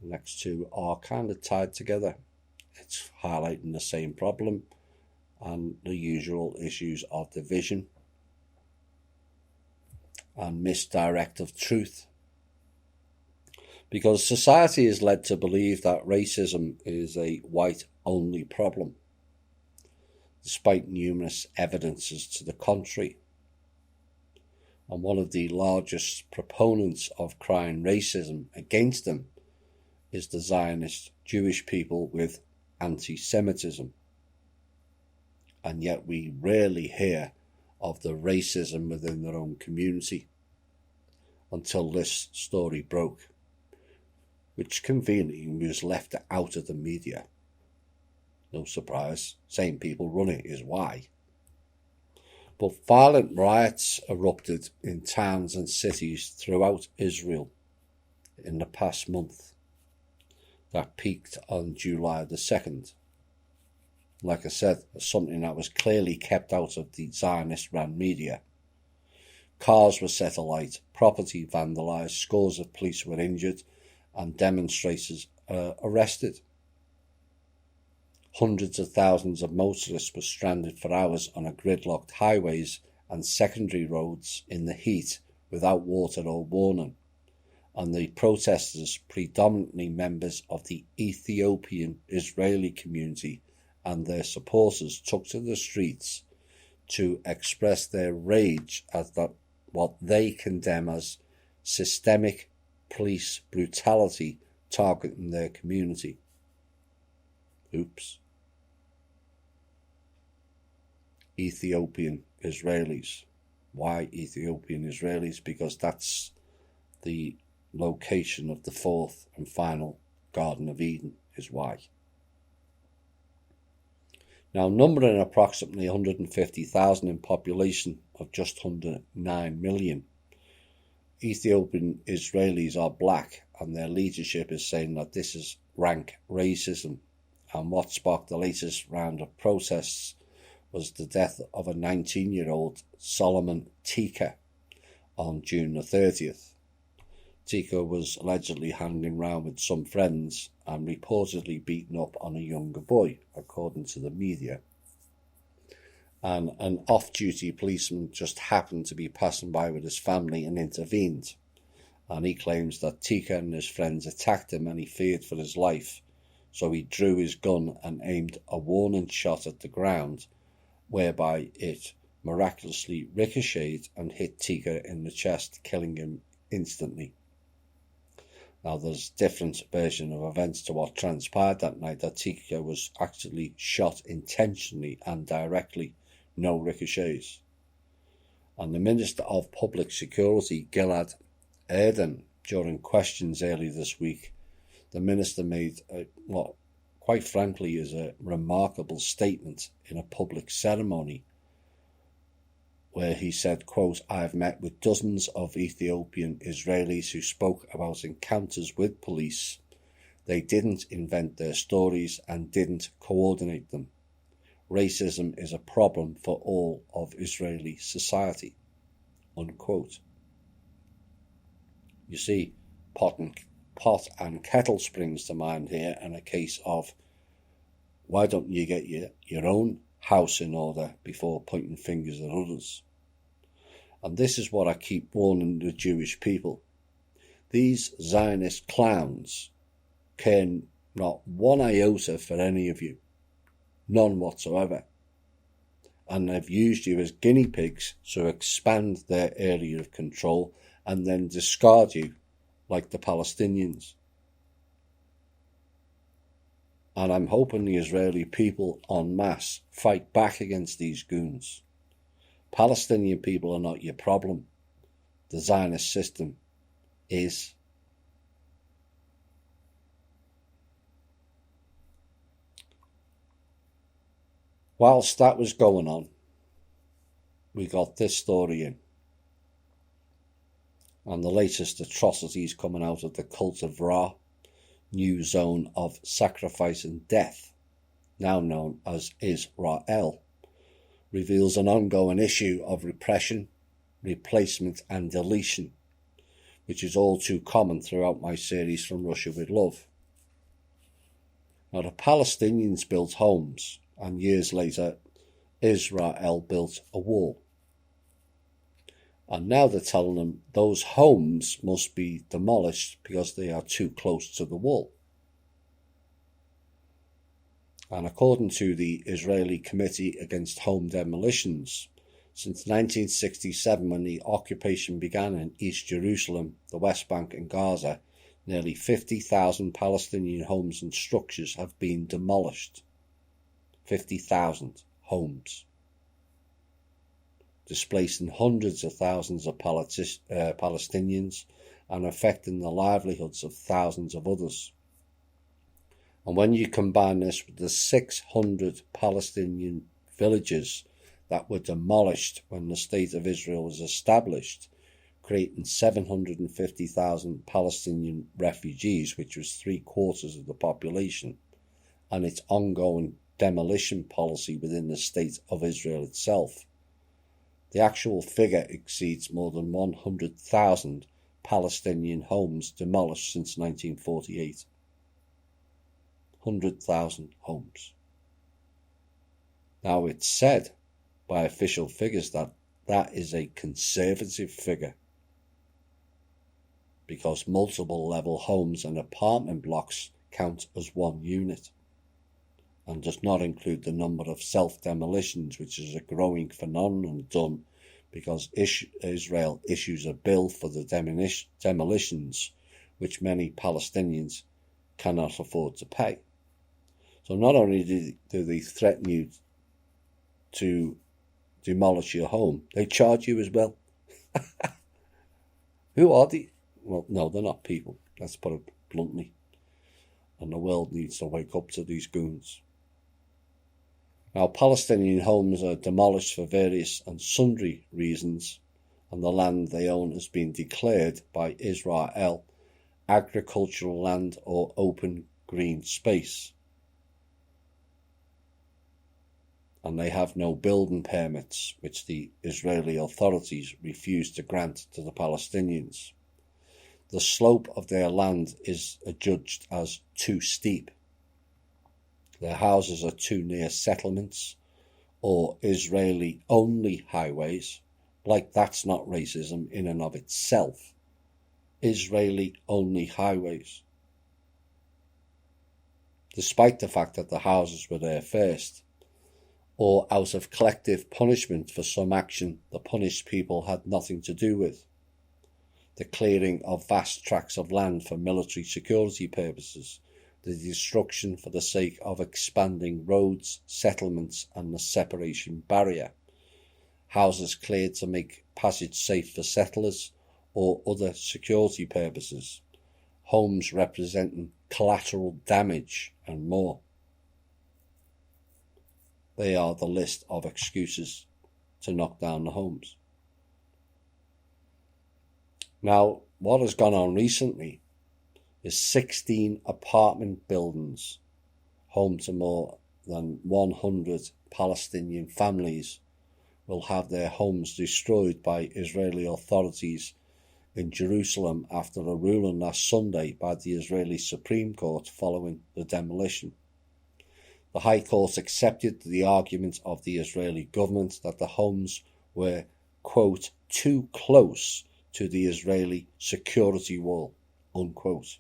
next two are kind of tied together. It's highlighting the same problem and the usual issues of division and misdirect of truth. Because society is led to believe that racism is a white-only problem, despite numerous evidences to the contrary. And one of the largest proponents of crying racism against them is the Zionist Jewish people with anti-Semitism. And yet we rarely hear of the racism within their own community until this story broke, which conveniently was left out of the media. No surprise, same people run it is why. But violent riots erupted in towns and cities throughout Israel in the past month that peaked on July the 2nd. Like I said, something that was clearly kept out of the Zionist-run media. Cars were set alight, property vandalised, scores of police were injured, and demonstrators arrested. Hundreds of thousands of motorists were stranded for hours on gridlocked highways and secondary roads in the heat without water or warning, and the protesters, predominantly members of the Ethiopian Israeli community and their supporters, took to the streets to express their rage at what they condemn as systemic police brutality targeting their community. Oops. Ethiopian Israelis. Why Ethiopian Israelis? Because that's the location of the fourth and final Garden of Eden, is why. Now, numbering approximately 150,000 in population of just under 9 million, Ethiopian Israelis are black, and their leadership is saying that this is rank racism. And what sparked the latest round of protests was the death of a 19-year-old Solomon Tika on June the 30th. Tika was allegedly hanging around with some friends and reportedly beaten up on a younger boy, according to the media. And an off-duty policeman just happened to be passing by with his family and intervened. And he claims that Tika and his friends attacked him and he feared for his life. So he drew his gun and aimed a warning shot at the ground, whereby it miraculously ricocheted and hit Tika in the chest, killing him instantly. Now, there's different version of events to what transpired that night, that Tika was actually shot intentionally and directly, no ricochets. And the Minister of Public Security, Gilad Erdan, during questions earlier this week, the minister made what, quite frankly, is a remarkable statement in a public ceremony where he said, quote, "I've met with dozens of Ethiopian Israelis who spoke about encounters with police. They didn't invent their stories and didn't coordinate them. Racism is a problem for all of Israeli society," unquote. You see, pot and kettle springs to mind here, and a case of why don't you get your own house in order before pointing fingers at others? And this is what I keep warning the Jewish people. These Zionist clowns care not one iota for any of you, none whatsoever. And they've used you as guinea pigs to expand their area of control and then discard you like the Palestinians. And I'm hoping the Israeli people en masse fight back against these goons. Palestinian people are not your problem. The Zionist system is. Whilst that was going on, we got this story in. And the latest atrocities coming out of the cult of Ra, new zone of sacrifice and death, now known as Israel, reveals an ongoing issue of repression, replacement and deletion, which is all too common throughout my series From Russia with Love, Now, the Palestinians built homes, and years later, Israel built a wall. And now they're telling them those homes must be demolished because they are too close to the wall. And according to the Israeli Committee Against Home Demolitions, since 1967, when the occupation began in East Jerusalem, the West Bank and Gaza, nearly 50,000 Palestinian homes and structures have been demolished. 50,000 homes, displacing hundreds of thousands of Palestinians and affecting the livelihoods of thousands of others. And when you combine this with the 600 Palestinian villages that were demolished when the State of Israel was established, creating 750,000 Palestinian refugees, which was 3/4 of the population, and its ongoing demolition policy within the State of Israel itself, the actual figure exceeds more than 100,000 Palestinian homes demolished since 1948. 100,000 homes. Now, it's said by official figures that that is a conservative figure, because multiple level homes and apartment blocks count as one unit, and does not include the number of self-demolitions, which is a growing phenomenon done because Israel issues a bill for the demolitions which many Palestinians cannot afford to pay. So not only do they threaten you to demolish your home, they charge you as well. Who are they? Well, no, they're not people. Let's put it bluntly. And the world needs to wake up to these goons. Now, Palestinian homes are demolished for various and sundry reasons, and the land they own has been declared by Israel agricultural land or open green space. And they have no building permits, which the Israeli authorities refuse to grant to the Palestinians. The slope of their land is adjudged as too steep. Their houses are too near settlements or Israeli-only highways. Like, that's not racism in and of itself. Israeli-only highways. Despite the fact that the houses were there first, or out of collective punishment for some action the punished people had nothing to do with. The clearing of vast tracts of land for military security purposes, the destruction for the sake of expanding roads, settlements and the separation barrier, houses cleared to make passage safe for settlers or other security purposes, homes representing collateral damage and more. They are the list of excuses to knock down the homes. Now, what has gone on recently is 16 apartment buildings, home to more than 100 Palestinian families, will have their homes destroyed by Israeli authorities in Jerusalem after a ruling last Sunday by the Israeli Supreme Court following the demolition. The High Court accepted the argument of the Israeli government that the homes were, quote, too close to the Israeli security wall, unquote,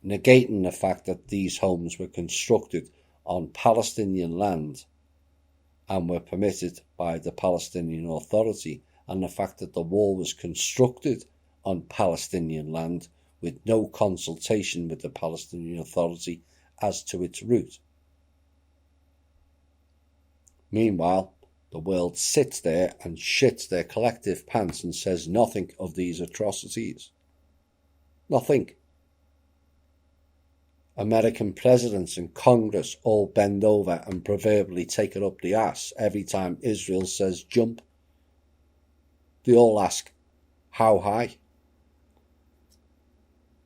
negating the fact that these homes were constructed on Palestinian land and were permitted by the Palestinian Authority, and the fact that the wall was constructed on Palestinian land with no consultation with the Palestinian Authority as to its route. Meanwhile, the world sits there and shits their collective pants and says nothing of these atrocities. Nothing. American presidents and Congress all bend over and proverbially take it up the ass every time Israel says jump. They all ask, how high?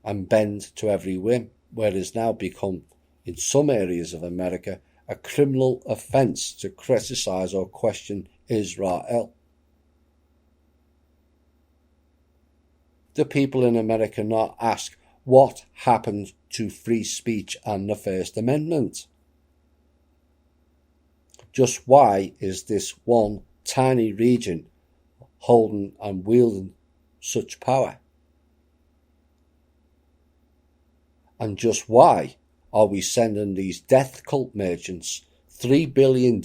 And bend to every whim, where it has now become, in some areas of America, a criminal offence to criticise or question Israel. Do people in America not ask, What happened to free speech and the First Amendment? Just why is this one tiny region holding and wielding such power? And just why are we sending these death cult merchants $3 billion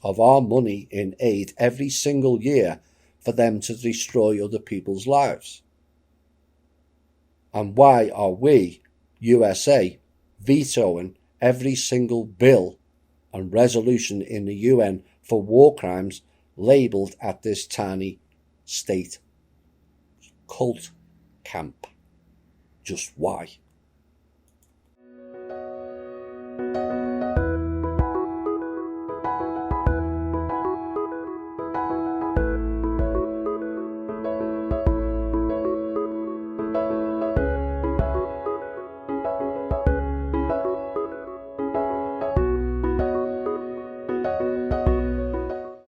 of our money in aid every single year for them to destroy other people's lives? And why are we, USA, vetoing every single bill and resolution in the UN for war crimes labelled at this tiny state cult camp? Just why?